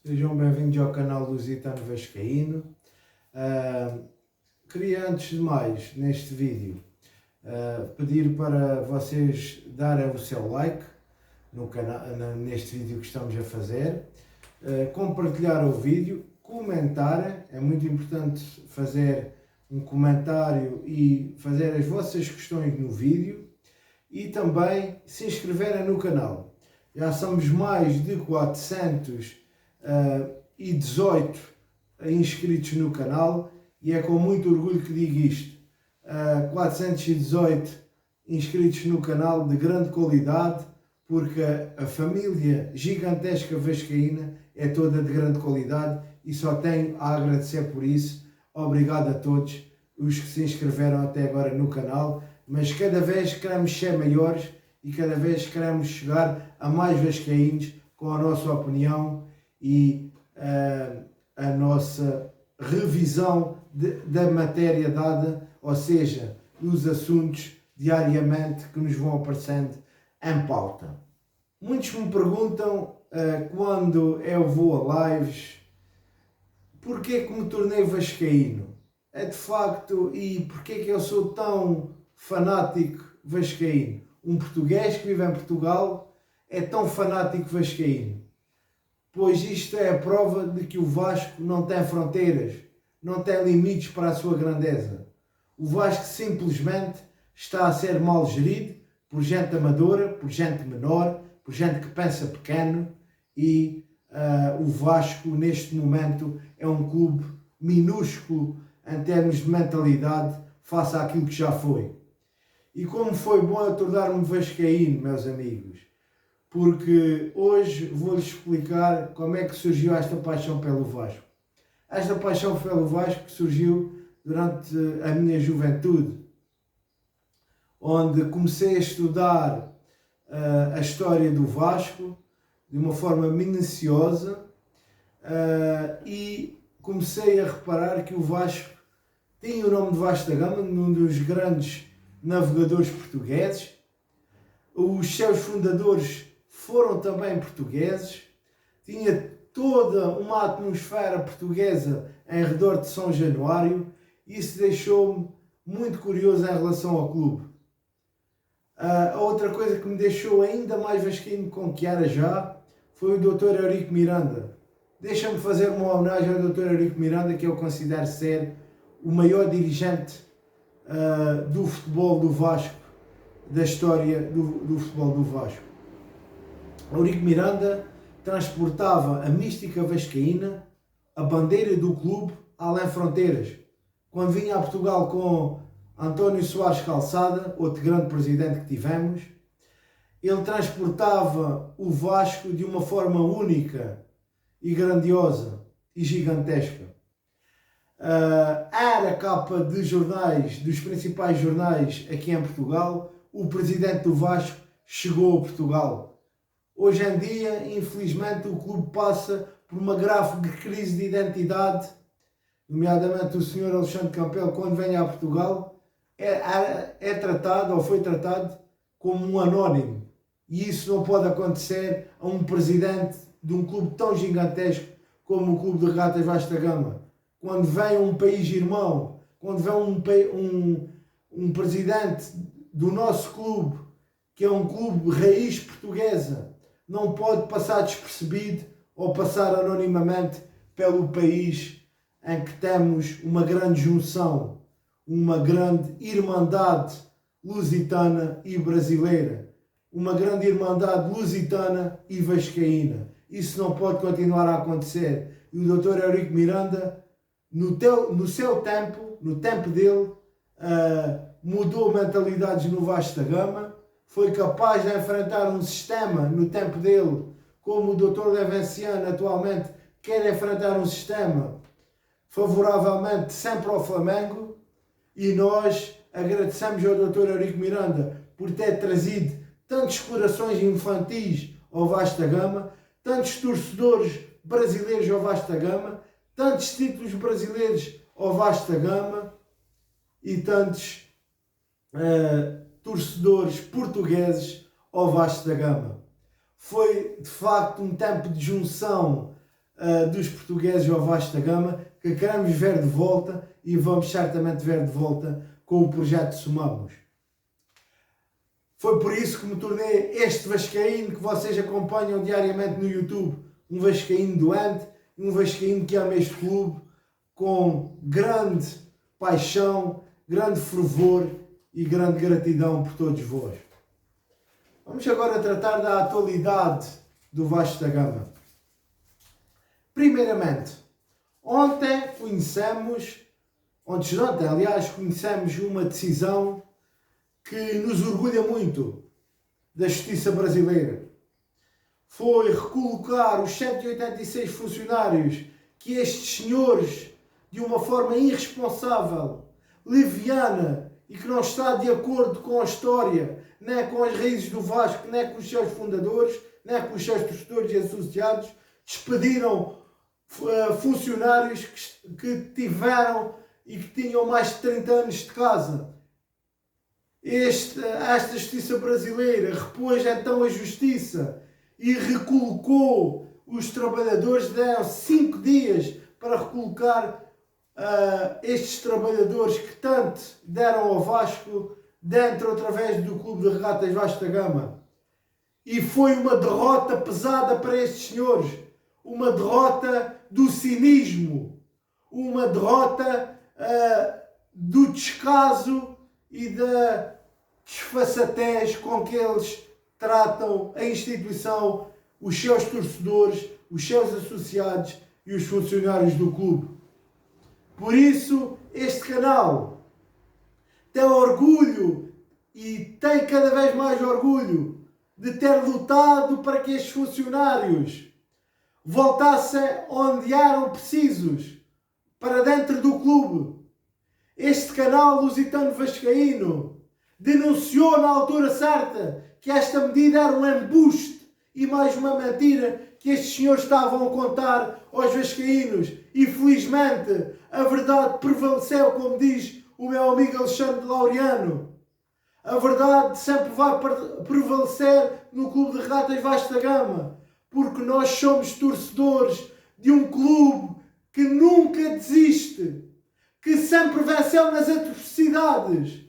Sejam bem-vindos ao canal Lusitano Vascaíno. Queria, antes de mais, neste vídeo, pedir para vocês darem o seu like no canal, neste vídeo que estamos a fazer, compartilhar o vídeo, comentarem, é muito importante fazer um comentário e fazer as vossas questões no vídeo, e também se inscreverem no canal. Já somos mais de 418 inscritos no canal e é com muito orgulho que digo isto. 418 inscritos no canal de grande qualidade, porque a família gigantesca vascaína é toda de grande qualidade e só tenho a agradecer por isso. Obrigado a todos os que se inscreveram até agora no canal, mas cada vez queremos ser maiores e cada vez queremos chegar a mais vascaínos com a nossa opinião e a nossa revisão da matéria dada, ou seja, dos assuntos diariamente que nos vão aparecendo em pauta. Muitos me perguntam quando eu vou a lives porque que me tornei vascaíno. É de facto, e porque que eu sou tão fanático vascaíno. Um português que vive em Portugal é tão fanático vascaíno, pois isto é a prova de que o Vasco não tem fronteiras, não tem limites para a sua grandeza. O Vasco simplesmente está a ser mal gerido por gente amadora, por gente menor, por gente que pensa pequeno, e o Vasco neste momento é um clube minúsculo em termos de mentalidade face àquilo que já foi. E como foi bom eu tornar-me vascaíno, meus amigos, porque hoje vou-lhes explicar como é que surgiu esta paixão pelo Vasco. Esta paixão pelo Vasco surgiu durante a minha juventude, onde comecei a estudar a história do Vasco de uma forma minuciosa e comecei a reparar que o Vasco tinha o nome de Vasco da Gama, um dos grandes navegadores portugueses. Os seus fundadores foram também portugueses. Tinha toda uma atmosfera portuguesa em redor de São Januário. Isso deixou-me muito curioso em relação ao clube. A outra coisa que me deixou ainda mais vascaíno com que era já foi o Dr. Eurico Miranda. Deixa-me fazer uma homenagem ao Dr. Eurico Miranda, que eu considero ser o maior dirigente do futebol do Vasco, da história do futebol do Vasco. Eurico Miranda transportava a mística vascaína, a bandeira do clube, além fronteiras. Quando vinha a Portugal com António Soares Calçada, outro grande presidente que tivemos, ele transportava o Vasco de uma forma única e grandiosa e gigantesca. Era capa de jornais, dos principais jornais aqui em Portugal. O presidente do Vasco chegou a Portugal. Hoje em dia, infelizmente, o clube passa por uma grave crise de identidade, nomeadamente o Sr. Alexandre Campelo, quando vem a Portugal, é tratado ou foi tratado como um anónimo. E isso não pode acontecer a um presidente de um clube tão gigantesco como o Clube de Regatas Vasco da Gama. Quando vem um país irmão, quando vem um presidente do nosso clube, que é um clube raiz portuguesa, não pode passar despercebido ou passar anonimamente pelo país em que temos uma grande junção, uma grande irmandade lusitana e brasileira, uma grande irmandade lusitana e vascaína. Isso não pode continuar a acontecer. E o Dr. Eurico Miranda, no seu tempo, no tempo dele, mudou mentalidades no Vasco da Gama, foi capaz de enfrentar um sistema no tempo dele, como o Dr. Levenciano atualmente quer enfrentar um sistema favoravelmente sempre ao Flamengo, e nós agradecemos ao Dr. Eurico Miranda por ter trazido tantos corações infantis ao Vasco da Gama, tantos torcedores brasileiros ao Vasco da Gama, tantos títulos brasileiros ao Vasco da Gama e tantos torcedores portugueses ao Vasco da Gama. Foi de facto um tempo de junção dos portugueses ao Vasco da Gama, que queremos ver de volta e vamos certamente ver de volta com o projeto Somamos. Foi por isso que me tornei este vascaíno que vocês acompanham diariamente no YouTube. Um vascaíno doente, um vascaíno que ama este clube com grande paixão, grande fervor e grande gratidão por todos vós. Vamos agora tratar da atualidade do Vasco da Gama. Primeiramente, ontem conhecemos uma decisão que nos orgulha muito da Justiça Brasileira. Foi recolocar os 186 funcionários que estes senhores, de uma forma irresponsável, leviana e que não está de acordo com a história, nem com as raízes do Vasco, nem com os seus fundadores, nem com os seus torcedores e associados, despediram funcionários que tiveram e que tinham mais de 30 anos de casa. Esta Justiça Brasileira repôs então a Justiça e recolocou os trabalhadores, deram 5 dias para recolocar estes trabalhadores que tanto deram ao Vasco, dentro através do Clube de Regatas Vasco da Gama. E foi uma derrota pesada para estes senhores, uma derrota do cinismo, uma derrota do descaso e da desfaçatez com que eles tratam a instituição, os seus torcedores, os seus associados e os funcionários do clube. Por isso, este canal tem orgulho e tem cada vez mais orgulho de ter lutado para que estes funcionários voltassem onde eram precisos, para dentro do clube. Este canal lusitano vascaíno denunciou na altura certa que esta medida era um embuste e mais uma mentira que estes senhores estavam a contar aos vascaínos. E felizmente a verdade prevaleceu, como diz o meu amigo Alexandre Laureano. A verdade sempre vai prevalecer no Clube de Regatas Vasco da Gama, porque nós somos torcedores de um clube que nunca desiste, que sempre venceu nas adversidades,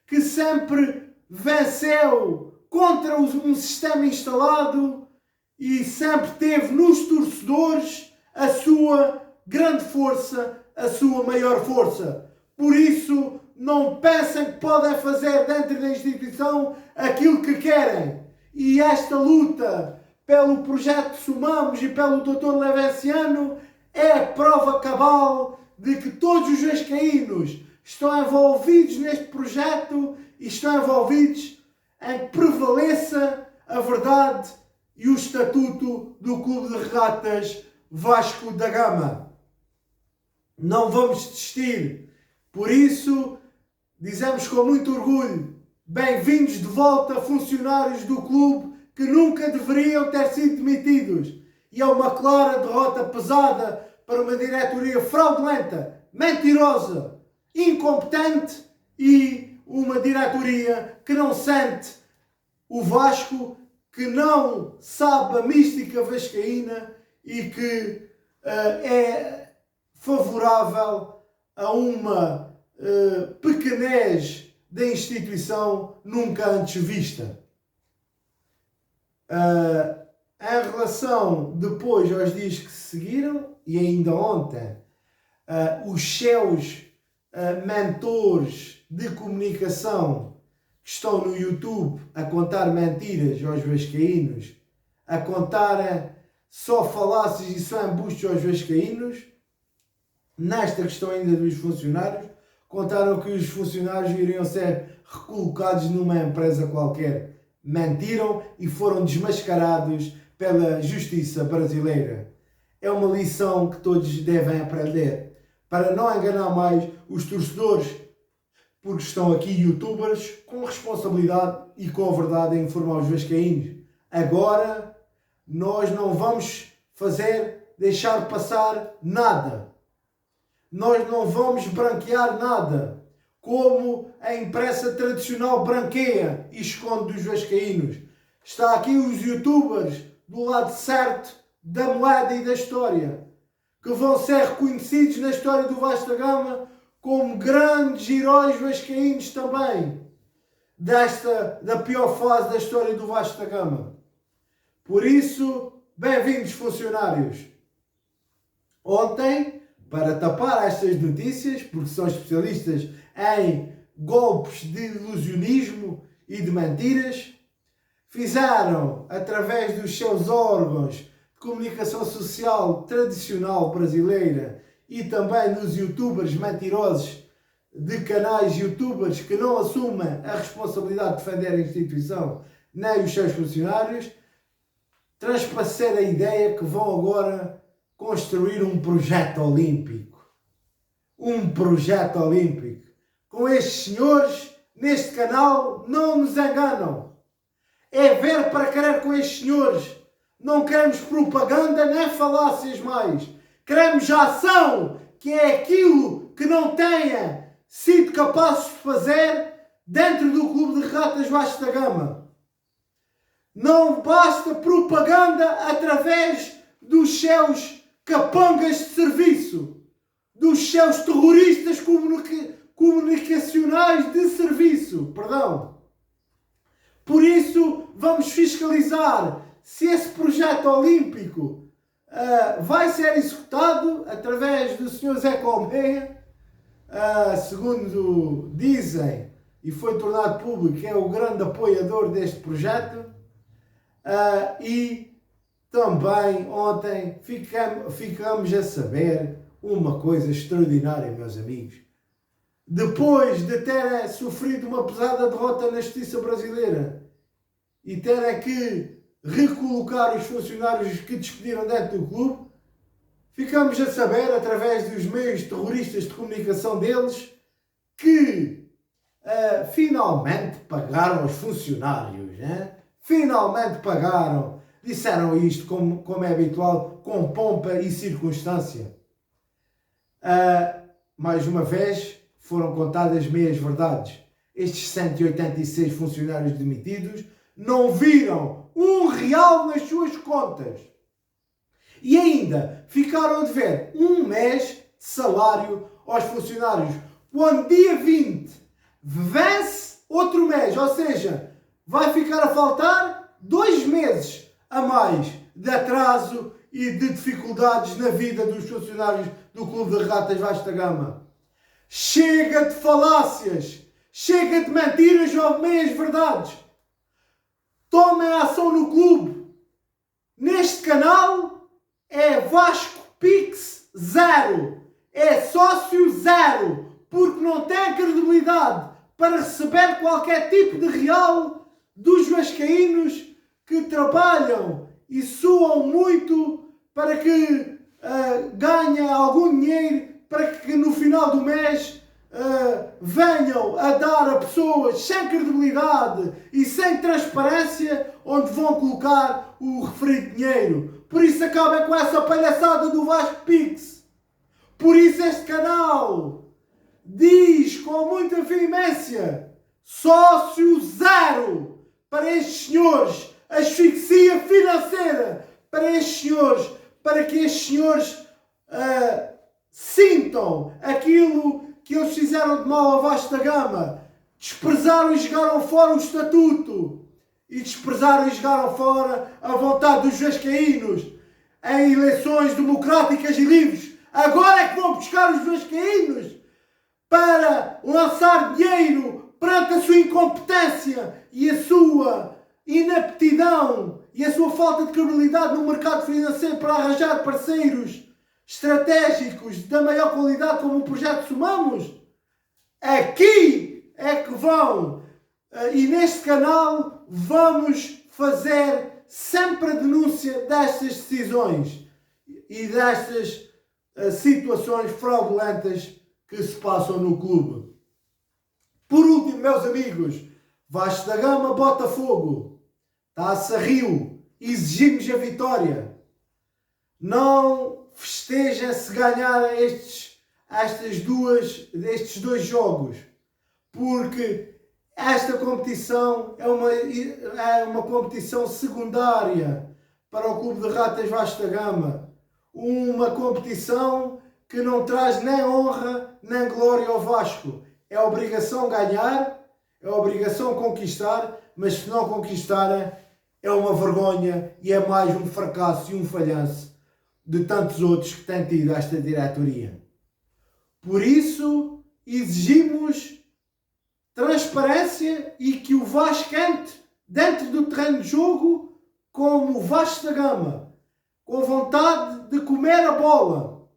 que sempre venceu contra um sistema instalado e sempre teve nos torcedores a sua grande força, a sua maior força. Por isso, não pensem que podem fazer dentro da instituição aquilo que querem. E esta luta pelo projeto Somamos e pelo Dr. Levenciano é a prova cabal de que todos os vascaínos estão envolvidos neste projeto e estão envolvidos em que prevaleça a verdade e o estatuto do Clube de Regatas Vasco da Gama. Não vamos desistir. Por isso, dizemos com muito orgulho, bem-vindos de volta funcionários do clube que nunca deveriam ter sido demitidos. E é uma clara derrota pesada para uma diretoria fraudulenta, mentirosa, incompetente e uma diretoria que não sente o Vasco, que não sabe a mística vascaína e que é favorável a uma pequenez da instituição nunca antes vista. Em relação depois aos dias que se seguiram, e ainda ontem, os seus mentores de comunicação que estão no YouTube a contar mentiras aos vascaínos, a contarem só falácias e só embustes aos vascaínos, nesta questão ainda dos funcionários, contaram que os funcionários iriam ser recolocados numa empresa qualquer. Mentiram e foram desmascarados pela Justiça Brasileira. É uma lição que todos devem aprender para não enganar mais os torcedores, porque estão aqui youtubers com responsabilidade e com a verdade a informar os vascaínos. Agora nós não vamos deixar passar nada. Nós não vamos branquear nada, como a imprensa tradicional branqueia e esconde dos vascaínos. Está aqui os youtubers do lado certo da moeda e da história, que vão ser reconhecidos na história do Vasco da Gama como grandes heróis vascaínos também, da pior fase da história do Vasco da Gama. Por isso, bem-vindos funcionários. Ontem, para tapar estas notícias, porque são especialistas em golpes de ilusionismo e de mentiras, fizeram, através dos seus órgãos de comunicação social tradicional brasileira e também nos youtubers mentirosos de canais youtubers que não assumem a responsabilidade de defender a instituição nem os seus funcionários, transparecer a ideia que vão agora construir um projeto olímpico. Um projeto olímpico. Com estes senhores, neste canal, não nos enganam. É ver para querer com estes senhores. Não queremos propaganda nem falácias mais. Queremos ação, que é aquilo que não tenha sido capazes de fazer dentro do Clube de Regatas Vasco da Gama. Não basta propaganda através dos seus capangas de serviço, dos seus terroristas comunicacionais de serviço, perdão. Por isso, vamos fiscalizar se esse projeto olímpico vai ser executado através do Sr. Zé Colmeia, segundo dizem, e foi tornado público, é o grande apoiador deste projeto, e também ontem ficamos a saber uma coisa extraordinária, meus amigos. Depois de terem sofrido uma pesada derrota na justiça brasileira e terem que recolocar os funcionários que despediram dentro do clube, ficamos a saber, através dos meios terroristas de comunicação deles, que finalmente pagaram os funcionários. Né? Finalmente pagaram. Disseram isto, como é habitual, com pompa e circunstância. Mais uma vez, foram contadas meias verdades. Estes 186 funcionários demitidos não viram R$1 nas suas contas. E ainda ficaram a dever um mês de salário aos funcionários. Quando dia 20 vence outro mês, ou seja, vai ficar a faltar 2 meses a mais de atraso e de dificuldades na vida dos funcionários do Clube de Regatas Vasco da Gama. Chega de falácias, chega de mentiras ou meias verdades. Tomem ação no clube. Neste canal é Vasco Pix 0, é sócio 0, porque não tem credibilidade para receber qualquer tipo de real dos vascaínos que trabalham e suam muito para que ganhem algum dinheiro, para que no final do mês venham a dar a pessoas sem credibilidade e sem transparência onde vão colocar o referido dinheiro. Por isso acabem com essa palhaçada do Vasco Pix. Por isso este canal diz com muita veemência: sócio 0 para estes senhores, asfixia financeira para estes senhores, para que estes senhores sintam aquilo que eles fizeram de mal ao Vasco da Gama. Desprezaram e jogaram fora o estatuto. E desprezaram e jogaram fora a vontade dos vascaínos em eleições democráticas e livres. Agora é que vão buscar os vascaínos para lançar dinheiro perante a sua incompetência e a sua inaptidão e a sua falta de credibilidade no mercado financeiro para arranjar parceiros estratégicos da maior qualidade como o projeto Somamos. Aqui é que vão, e neste canal vamos fazer sempre a denúncia destas decisões e destas situações fraudulentas que se passam no clube. Por último, meus amigos, Vasco da Gama, Botafogo, Taça Rio, exigimos a vitória. Não festejem se ganhar estes 2 jogos, porque esta competição é uma competição secundária para o Clube de Ratas Vasco da Gama. Uma competição que não traz nem honra nem glória ao Vasco. É obrigação ganhar, é obrigação conquistar, mas se não conquistarem é uma vergonha e é mais um fracasso e um falhanço de tantos outros que têm tido esta diretoria. Por isso exigimos transparência e que o Vasco entre dentro do terreno de jogo como o Vasco da Gama, com vontade de comer a bola,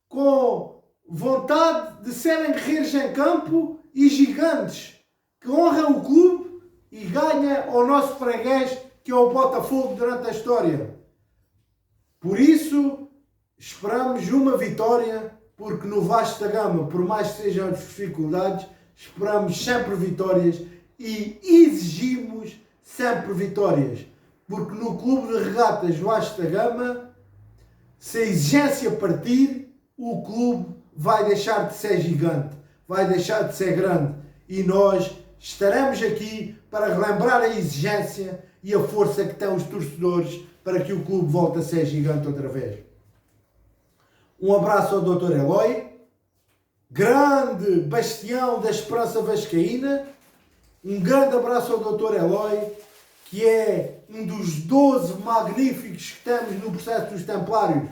com vontade de serem guerreiros em campo e gigantes, que honram o clube e ganham ao nosso freguês, que é o Botafogo, durante a história. Por isso, esperamos uma vitória, porque no Vasco da Gama, por mais que sejam as dificuldades, esperamos sempre vitórias e exigimos sempre vitórias. Porque no Clube de Regatas Vasco da Gama, se a exigência partir, o clube vai deixar de ser gigante, vai deixar de ser grande. E nós estaremos aqui para relembrar a exigência e a força que têm os torcedores para que o clube volte a ser gigante outra vez. Um abraço ao Dr. Eloy, grande bastião da esperança vascaína. Um grande abraço ao Dr. Eloy, que é um dos 12 magníficos que temos no processo dos Templários.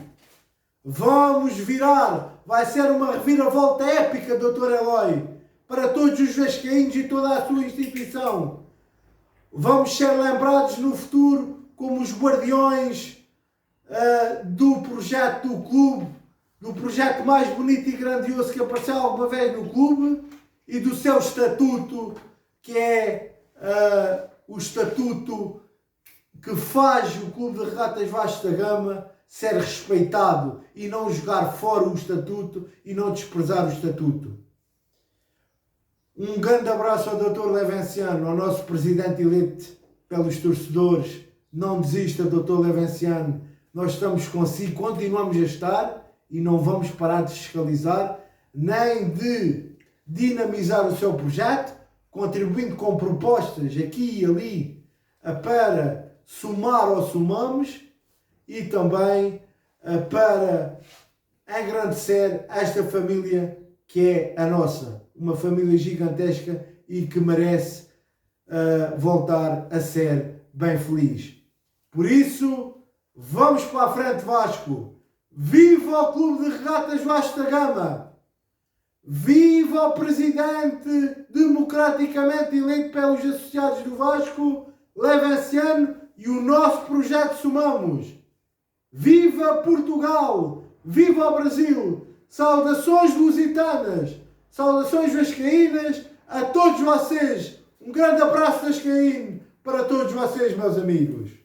Vamos virar, vai ser uma reviravolta épica, Dr. Eloy, para todos os vascaínos e toda a sua instituição. Vamos ser lembrados no futuro como os guardiões do projeto do clube, do projeto mais bonito e grandioso que apareceu alguma vez no clube e do seu estatuto, que é o estatuto que faz o Clube de Regatas Vasco da Gama ser respeitado e não jogar fora o estatuto e não desprezar o estatuto. Um grande abraço ao Dr. Levenciano, ao nosso presidente eleito pelos torcedores. Não desista, Dr. Levenciano. Nós estamos consigo, continuamos a estar e não vamos parar de fiscalizar, nem de dinamizar o seu projeto, contribuindo com propostas aqui e ali para somar ou somamos e também para engrandecer esta família que é a nossa. Uma família gigantesca e que merece voltar a ser bem feliz. Por isso, vamos para a frente, Vasco! Viva o Clube de Regatas Vasco da Gama! Viva o presidente democraticamente eleito pelos associados do Vasco, Levenciano, e o nosso projeto Somamos! Viva Portugal! Viva o Brasil! Saudações lusitanas! Saudações vascaínas a todos vocês! Um grande abraço vascaíno para todos vocês, meus amigos!